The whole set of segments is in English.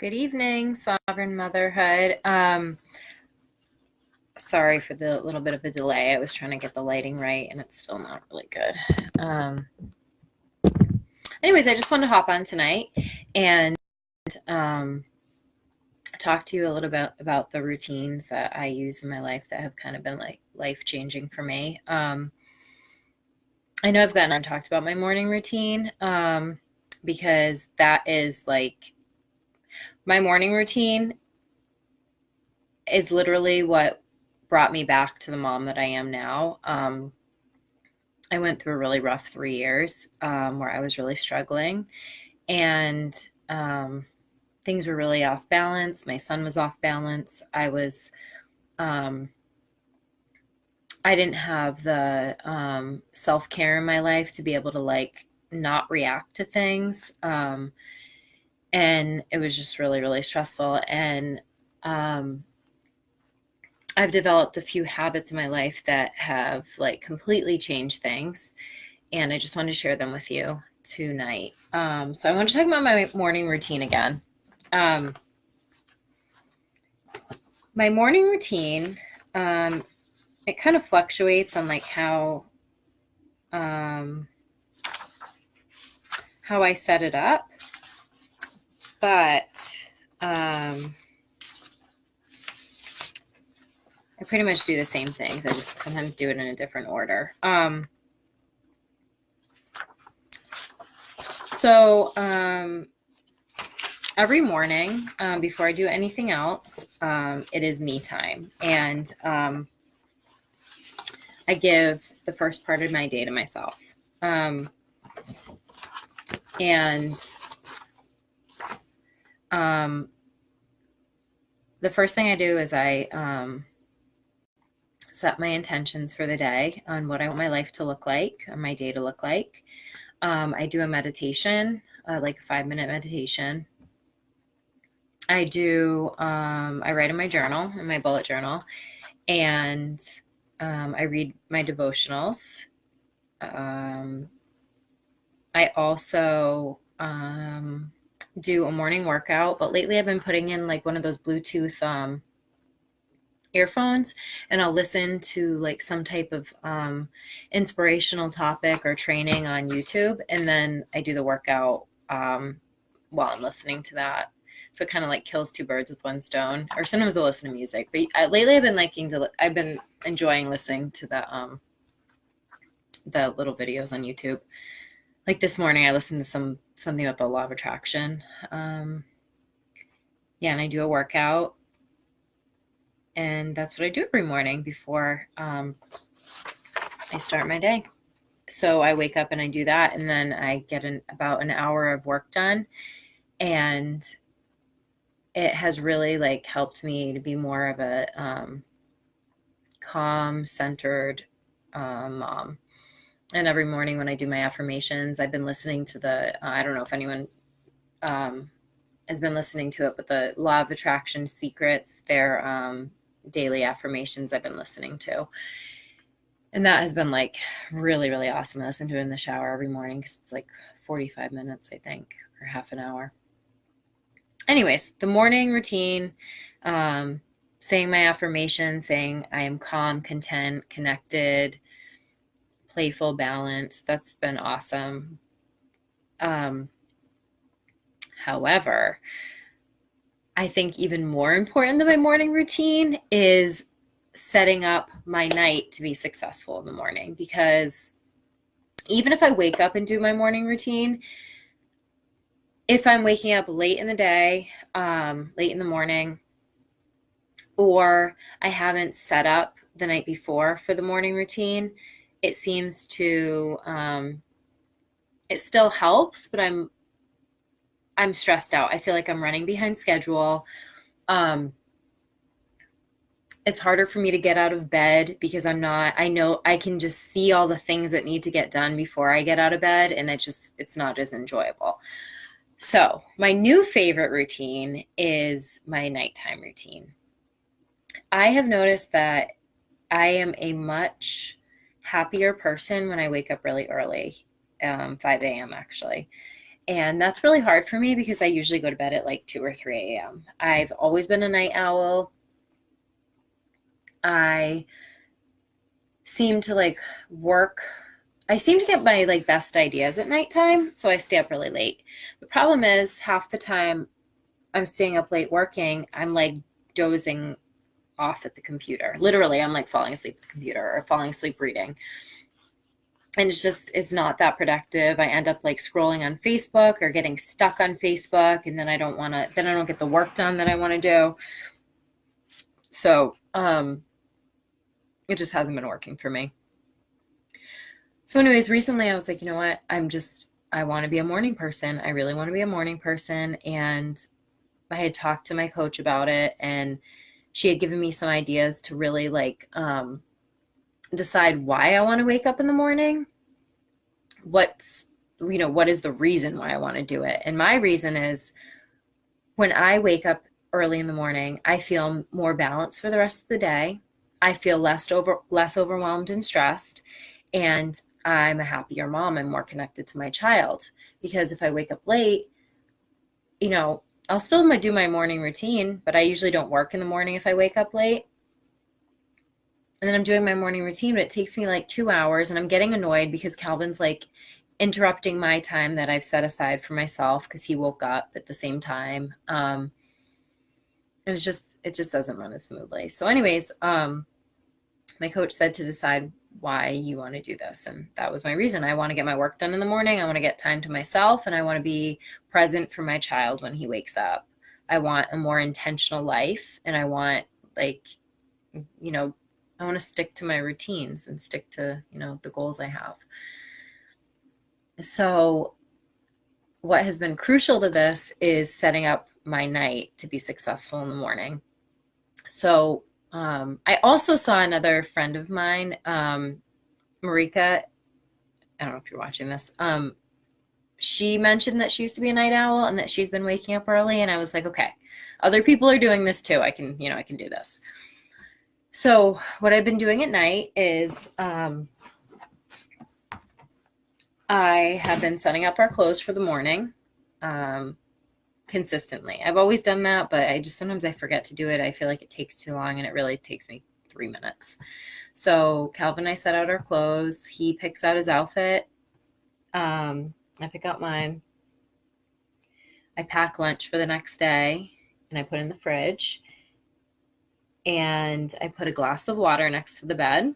Good evening, Sovereign Motherhood. Sorry for the little bit of a delay. I was trying to get the lighting right and it's still not really good. Anyways, I just wanted to hop on tonight and talk to you a little bit about the routines that I use in my life that have kind of been like life-changing for me. I know I've gotten on talked about my morning routine because that is like my morning routine is literally what brought me back to the mom that I am now. I went through a really rough 3 years where I was really struggling and things were really off balance. My son was off balance. I didn't have the self-care in my life to be able to like not react to things. And it was just really, really stressful. And I've developed a few habits in my life that have like completely changed things. And I just want to share them with you tonight. So I want to talk about my morning routine again. My morning routine, it kind of fluctuates on like how I set it up, but I pretty much do the same things. I just sometimes do it in a different order. So every morning before I do anything else, it is me time. And I give the first part of my day to myself. And the first thing I do is I set my intentions for the day on what I want my life to look like, or my day to look like. I do a meditation, like a 5-minute meditation. I write in my journal, in my bullet journal, and I read my devotionals. I also do a morning workout, but lately I've been putting in like one of those Bluetooth earphones, and I'll listen to like some type of inspirational topic or training on YouTube, and then I do the workout while I'm listening to that. So it kind of like kills two birds with one stone. Or sometimes I'll listen to music, but lately I've been enjoying listening to the little videos on YouTube. Like this morning I listened to something about the law of attraction. And I do a workout. And that's what I do every morning before I start my day. So I wake up and I do that, and then I get about an hour of work done. And it has really like helped me to be more of a calm, centered mom. And every morning when I do my affirmations, I've been listening to I don't know if anyone has been listening to it, but the Law of Attraction Secrets, their daily affirmations I've been listening to. And that has been like really, really awesome. I listen to it in the shower every morning because it's like 45 minutes, I think, or half an hour. Anyways, the morning routine, saying my affirmation, saying I am calm, content, connected, playful, balanced. That's been awesome. However, I think even more important than my morning routine is setting up my night to be successful in the morning. Because even if I wake up and do my morning routine, if I'm waking up late in the day, late in the morning, or I haven't set up the night before for the morning routine, it seems to, it still helps, but I'm stressed out. I feel like I'm running behind schedule. It's harder for me to get out of bed because I know I can just see all the things that need to get done before I get out of bed, and it's not as enjoyable. So my new favorite routine is my nighttime routine. I have noticed that I am a much happier person when I wake up really early, 5 a.m. actually. And that's really hard for me because I usually go to bed at like 2 or 3 a.m. I've always been a night owl. I seem to like work. I seem to get my like best ideas at nighttime, so I stay up really late. The problem is half the time I'm staying up late working, I'm like dozing off at the computer. Literally, I'm like falling asleep at the computer or falling asleep reading. And it's not that productive. I end up like scrolling on Facebook or getting stuck on Facebook, and then I don't get the work done that I want to do. So, it just hasn't been working for me. So anyways, recently I was like, you know what? I want to be a morning person. I really want to be a morning person. And I had talked to my coach about it, and she had given me some ideas to really like decide why I want to wake up in the morning. What is the reason why I want to do it? And my reason is when I wake up early in the morning, I feel more balanced for the rest of the day. I feel less overwhelmed and stressed, and I'm a happier mom. I'm more connected to my child, because if I wake up late, I'll still do my morning routine, but I usually don't work in the morning if I wake up late. And then I'm doing my morning routine, but it takes me like 2 hours, and I'm getting annoyed because Calvin's like interrupting my time that I've set aside for myself because he woke up at the same time. And it just doesn't run as smoothly. So anyways, my coach said to decide why you want to do this. And that was my reason. I want to get my work done in the morning. I want to get time to myself, and I want to be present for my child when he wakes up. I want a more intentional life, and I want I want to stick to my routines and stick to, the goals I have. So what has been crucial to this is setting up my night to be successful in the morning. So I also saw another friend of mine, Marika. I don't know if you're watching this. She mentioned that she used to be a night owl and that she's been waking up early. And I was like, okay, other people are doing this too. I can do this. So what I've been doing at night is I have been setting up our clothes for the morning consistently. I've always done that, but sometimes I forget to do it. I feel like it takes too long, and it really takes me 3 minutes. So Calvin and I set out our clothes. He picks out his outfit. I pick out mine. I pack lunch for the next day, and I put in the fridge. And I put a glass of water next to the bed.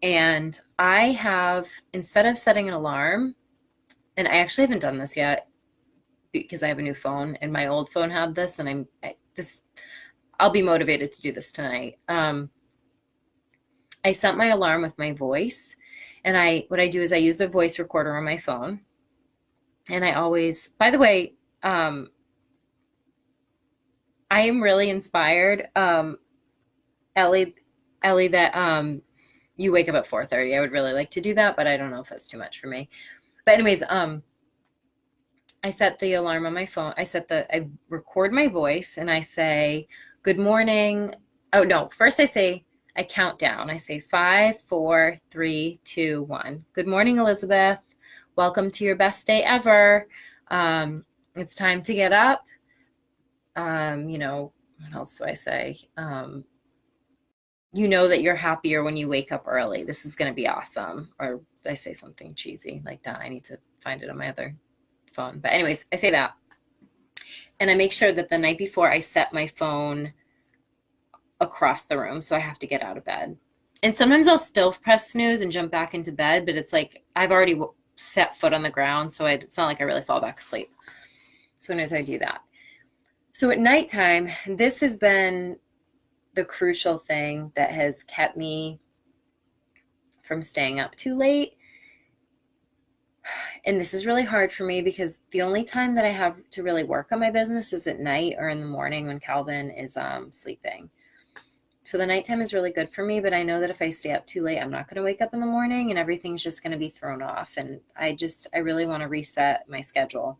And I have, instead of setting an alarm, and I actually haven't done this yet because I have a new phone, and my old phone had this, and I'll be motivated to do this tonight. I set my alarm with my voice, and what I do is I use the voice recorder on my phone. And I always, by the way, I am really inspired, Ellie, that you wake up at 4:30. I would really like to do that, but I don't know if that's too much for me. But anyways, I set the alarm on my phone. I record my voice, and I say, good morning. Oh no, first I count down. I say 5, 4, 3, 2, 1. Good morning, Elizabeth. Welcome to your best day ever. It's time to get up. What else do I say? That you're happier when you wake up early. This is going to be awesome. Or I say something cheesy like that. I need to find it on my other phone. But anyways, I say that. And I make sure that the night before I set my phone across the room, so I have to get out of bed. And sometimes I'll still press snooze and jump back into bed, but it's like I've already set foot on the ground, so it's not like I really fall back asleep. So anyways, I do that. So at nighttime, this has been the crucial thing that has kept me from staying up too late. And this is really hard for me because the only time that I have to really work on my business is at night or in the morning when Calvin is sleeping. So the nighttime is really good for me, but I know that if I stay up too late, I'm not going to wake up in the morning, and everything's just going to be thrown off. And I really want to reset my schedule.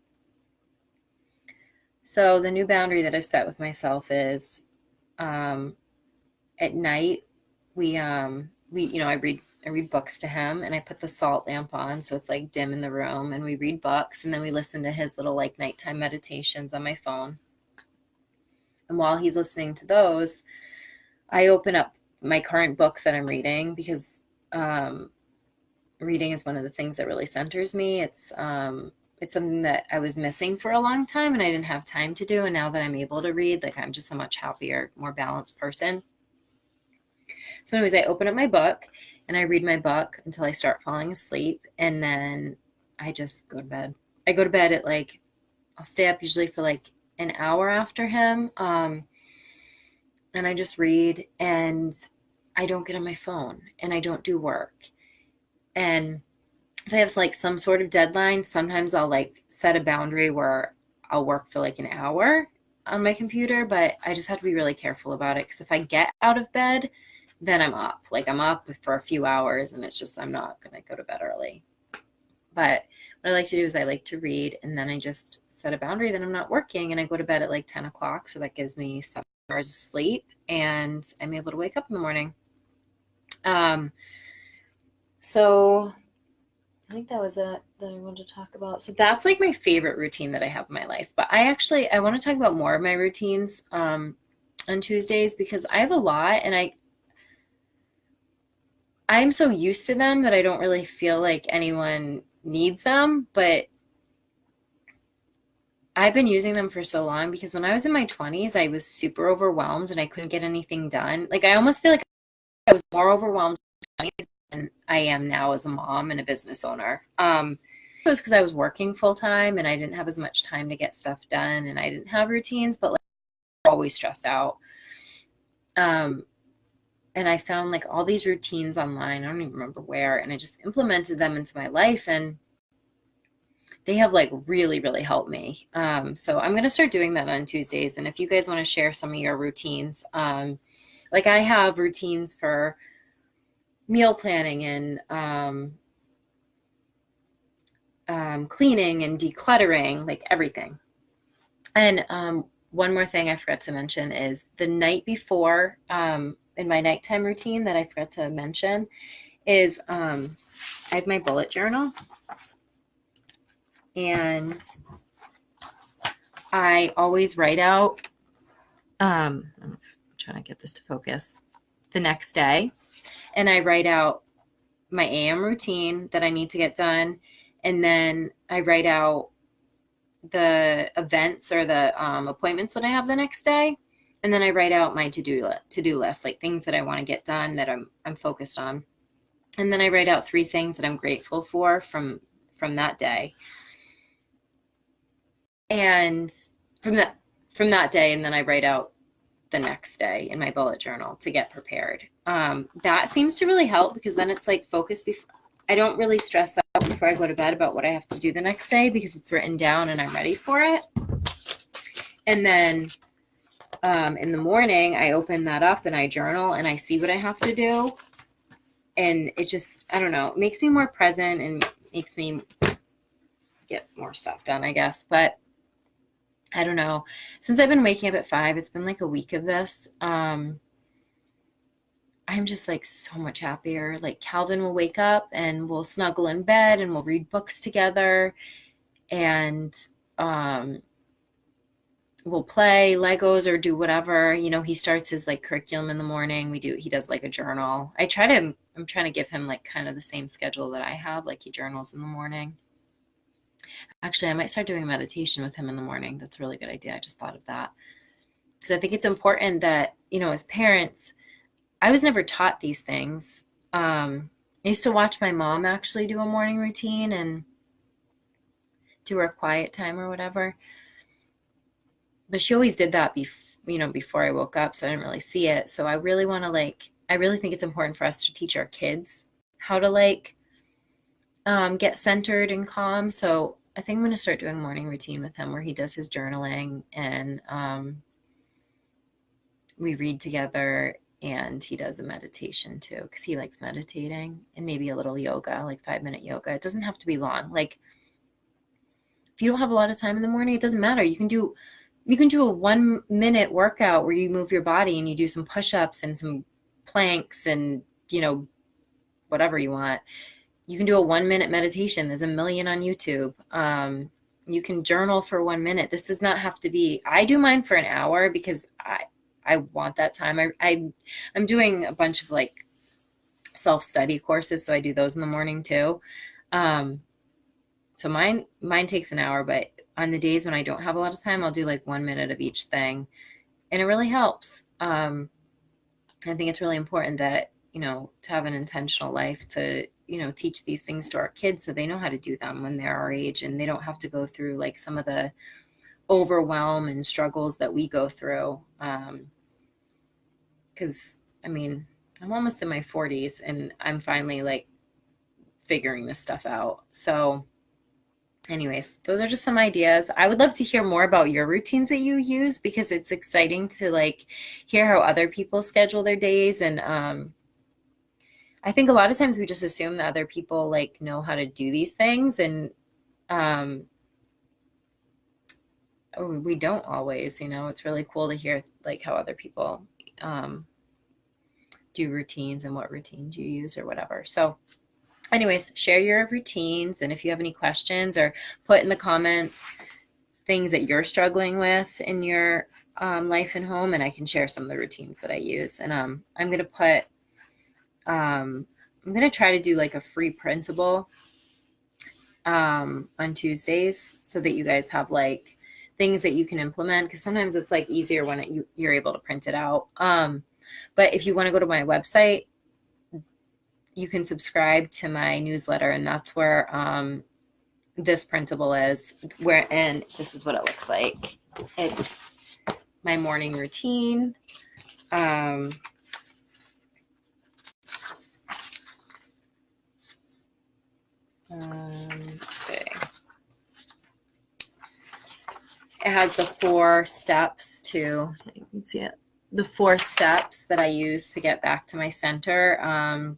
So the new boundary that I've set with myself is at night I I read books to him, and I put the salt lamp on so it's like dim in the room, and we read books, and then we listen to his little like nighttime meditations on my phone. And while he's listening to those, I open up my current book that I'm reading, because reading is one of the things that really centers me. It's something that I was missing for a long time and I didn't have time to do. And now that I'm able to read, like, I'm just a much happier, more balanced person. So anyways, I open up my book and I read my book until I start falling asleep. And then I just go to bed. I go to bed at like, I'll stay up usually for like an hour after him. And I just read, and I don't get on my phone, and I don't do work. And if I have like some sort of deadline, sometimes I'll like set a boundary where I'll work for like an hour on my computer, but I just have to be really careful about it, because if I get out of bed, then I'm up. Like, I'm up for a few hours, and it's just, I'm not going to go to bed early. But what I like to do is I like to read, and then I just set a boundary that I'm not working, and I go to bed at like 10 o'clock. So that gives me 7 hours of sleep, and I'm able to wake up in the morning. So I think that was it that I wanted to talk about. So that's like my favorite routine that I have in my life. But I want to talk about more of my routines on Tuesdays, because I have a lot, and I'm so used to them that I don't really feel like anyone needs them. But I've been using them for so long, because when I was in my 20s, I was super overwhelmed and I couldn't get anything done. Like, I almost feel like I was more overwhelmed in my 20s than I am now as a mom and a business owner. It was because I was working full time and I didn't have as much time to get stuff done, and I didn't have routines, but like, always stressed out. And I found like all these routines online. I don't even remember where, and I just implemented them into my life, and they have like really, really helped me. So I'm going to start doing that on Tuesdays. And if you guys want to share some of your routines, like, I have routines for meal planning and cleaning and decluttering, like everything. And one more thing I forgot to mention is the night before, in my nighttime routine that I forgot to mention, is I have my bullet journal, and I always write out, I'm trying to get this to focus, the next day. And I write out my AM routine that I need to get done. And then I write out the events or the appointments that I have the next day. And then I write out my to-do list, like things that I want to get done that I'm focused on. And then I write out 3 things that I'm grateful for from that day. And from that day, and then I write out the next day in my bullet journal to get prepared. That seems to really help, because then it's like focused before. I don't really stress out before I go to bed about what I have to do the next day, because it's written down and I'm ready for it. And then in the morning, I open that up and I journal and I see what I have to do. And it just, I don't know, it makes me more present and makes me get more stuff done, I guess. But I don't know. Since I've been waking up at 5, it's been like a week of this. I'm just like so much happier. Like, Calvin will wake up and we'll snuggle in bed and we'll read books together, and we'll play Legos or do whatever. You know, he starts his like curriculum in the morning. He does like a journal. I'm trying to give him like kind of the same schedule that I have. Like, he journals in the morning. Actually, I might start doing meditation with him in the morning. That's a really good idea. I just thought of that. Because I think it's important that, you know, as parents, I was never taught these things. I used to watch my mom actually do a morning routine and do her quiet time or whatever. But she always did that before I woke up, so I didn't really see it. So I really want to I really think it's important for us to teach our kids how to get centered and calm. So I think I'm going to start doing a morning routine with him where he does his journaling and we read together, and he does a meditation too, because he likes meditating, and maybe a little yoga, like 5-minute yoga. It doesn't have to be long. Like, if you don't have a lot of time in the morning, it doesn't matter. You can do a 1-minute workout where you move your body and you do some push-ups and some planks and, you know, whatever you want. You can do a 1 minute meditation. There's a million on YouTube. You can journal for 1 minute. This does not have to be, I do mine for an hour because I want that time. I'm doing a bunch of like self-study courses, so I do those in the morning too. So mine takes an hour, but on the days when I don't have a lot of time, I'll do like 1 minute of each thing, and it really helps. I think it's really important that, to have an intentional life, to, teach these things to our kids so they know how to do them when they're our age, and they don't have to go through like some of the overwhelm and struggles that we go through. Because, I'm almost in my 40s and I'm finally like figuring this stuff out. So anyways, those are just some ideas. I would love to hear more about your routines that you use, because it's exciting to like hear how other people schedule their days. And I think a lot of times we just assume that other people like know how to do these things, and we don't always. It's really cool to hear like how other people do routines and what routines you use or whatever. So anyways, share your routines, and if you have any questions, or put in the comments things that you're struggling with in your life and home, and I can share some of the routines that I use. And I'm going to try to do like a free printable on Tuesdays, so that you guys have like things that you can implement, because sometimes it's like easier when you're able to print it out. But if you want to go to my website, you can subscribe to my newsletter, and that's where this printable is. And this is what it looks like. It's my morning routine. Let's see. It has the 4 steps too. You can see it. The 4 steps that I use to get back to my center.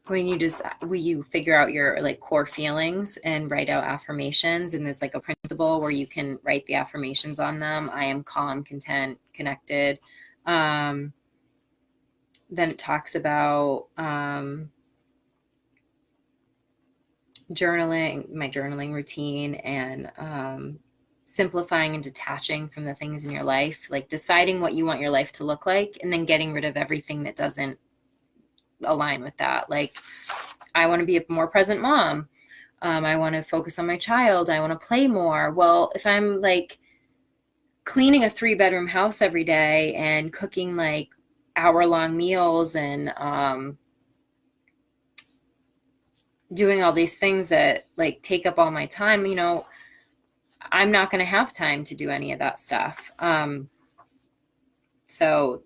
When you figure out your like core feelings and write out affirmations, and there's like a principle where you can write the affirmations on them. I am calm, content, connected. Then it talks about journaling, my journaling routine, and simplifying and detaching from the things in your life, like deciding what you want your life to look like, and then getting rid of everything that doesn't align with that. Like, I want to be a more present mom. I want to focus on my child. I want to play more. Well, if I'm like cleaning a 3-bedroom house every day and cooking like hour-long meals and doing all these things that like take up all my time, I'm not going to have time to do any of that stuff. So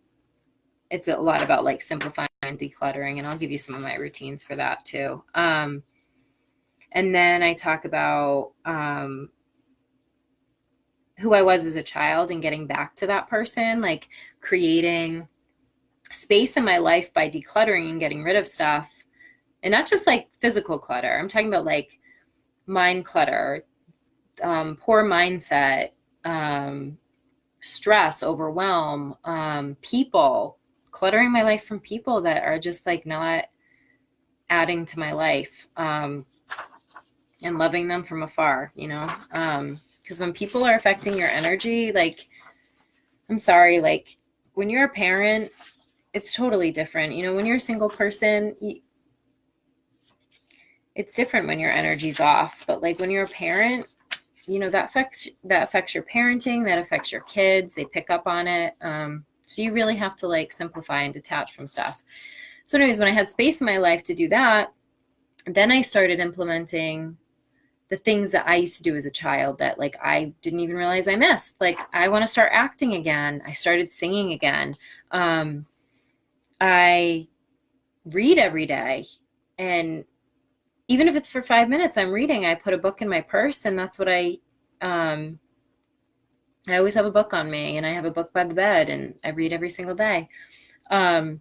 it's a lot about like simplifying and decluttering, and I'll give you some of my routines for that too. And then I talk about who I was as a child and getting back to that person, like creating space in my life by decluttering and getting rid of stuff. And not just like physical clutter. I'm talking about like mind clutter, poor mindset, stress, overwhelm, people, cluttering my life from people that are just like not adding to my life, and loving them from afar, because when people are affecting your energy, like, I'm sorry, like when you're a parent, it's totally different. When you're a single person, it's different when your energy's off. But like when you're a parent, that affects your parenting, that affects your kids. They pick up on it. So you really have to like simplify and detach from stuff. So anyways, when I had space in my life to do that, then I started implementing the things that I used to do as a child that like I didn't even realize I missed. Like, I want to start acting again. I started singing again. I read every day, and even if it's for 5 minutes, I'm reading. I put a book in my purse, and that's what I always have a book on me, and I have a book by the bed, and I read every single day. And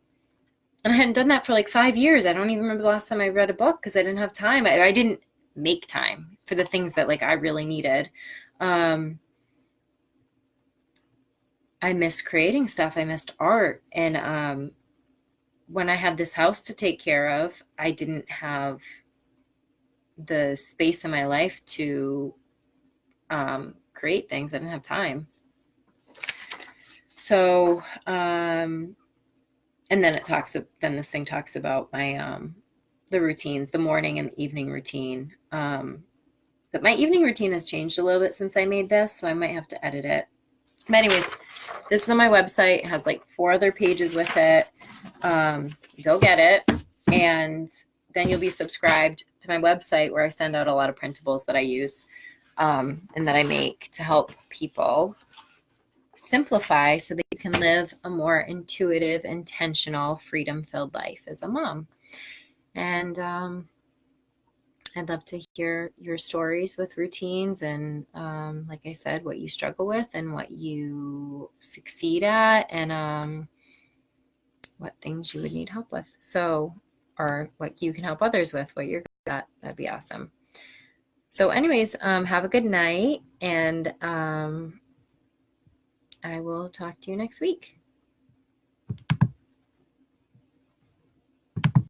I hadn't done that for like 5 years. I don't even remember the last time I read a book, because I didn't have time. I didn't make time for the things that like I really needed. I missed creating stuff. I missed art. And when I had this house to take care of, I didn't have the space in my life to create things. I didn't have time. So, and then then this thing talks about my, the routines, the morning and evening routine. But my evening routine has changed a little bit since I made this, so I might have to edit it. But anyways, this is on my website. It has like 4 other pages with it. Go get it. And then you'll be subscribed to my website where I send out a lot of printables that I use and that I make to help people simplify so that you can live a more intuitive, intentional, freedom-filled life as a mom. And I'd love to hear your stories with routines and, like I said, what you struggle with and what you succeed at and what things you would need help with. So, or what you can help others with, what you're good at. That'd be awesome. So anyways, have a good night, and I will talk to you next week.